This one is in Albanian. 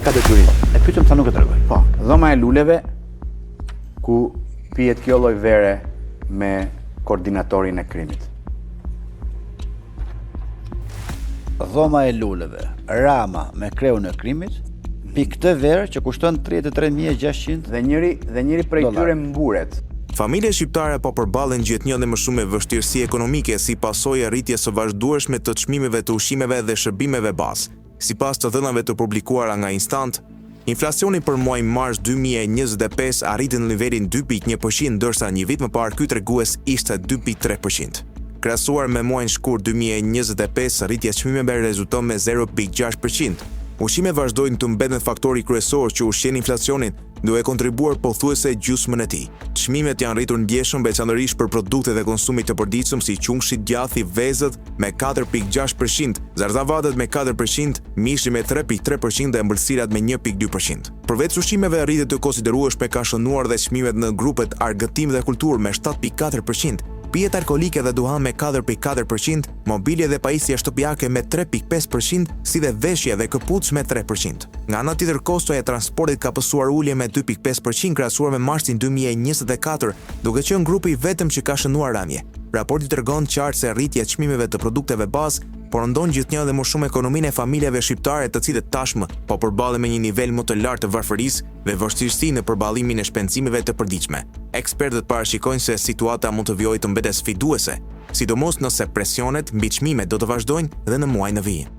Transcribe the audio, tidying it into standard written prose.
ka detyrim. E pyetëm sa nuk e tregoj. Po, dhoma e luleve ku pihet kjo lloj vere me koordinatorin e krimit. Dhoma e luleve, Rama me kreun e krimit, pikë këtë verë që kushton 33.600 dhe njëri prej tyre mburet. Familjet shqiptare po përballen gjithnjë dhe më shumë me vështirësi ekonomike si pasojë e rritjes së vazhdueshme të çmimeve të ushqimeve dhe shërbimeve bazë. Sipas të dhënave të publikuara nga Instant, inflacioni për muajin mars 2025 arriti në nivelin 2.1%, ndërsa një vit më parë ky tregues ishte 2.3%. Krahasuar me muajin shkurt 2025, rritja e çmimeve rezulton me 0.6%. Ushqimet vazhdojnë të mbeten faktori kryesor që ushqen inflacionin, duke kontribuar pothuajse gjysmën e tij. Çmimet janë rritur ndjeshëm veçanërisht për produktet e konsumit të përditshëm si qumshi, djathi, vezët me 4.6%, zarzavatet me 4%, mishi me 3.3% dhe ëmbëlsirat me 1.2%. Përveç ushqimeve, rritje të konsiderueshme ka shënuar dhe çmimet në grupet argëtim dhe kulturë me 7.4%, pijet alkolike dhe duhan me 4.4%, mobilje dhe pajisje shtëpiake me 3.5%, si dhe veshje dhe këpucë me 3%. Nga ana tjetër, kostoja e transportit ka pësuar ulje me 2.5% krahasuar me marsin 2024, duke qenë grupi vetëm që ka shënuar rënje. Raporti tregon qartë se rritja e çmimeve të produkteve bazë porondon gjithnjë dhe më shumë ekonominë e familjeve shqiptare, të cilët tashmë po përballen me një nivel më të lartë të varfërisë dhe vështirësi në përballimin e shpenzimeve të përditshme. Ekspertët parashikojnë se situata mund të vijojë të mbetet sfiduese, sidomos nëse presionet mbi çmimet do të vazhdojnë dhe në muajin e vijim.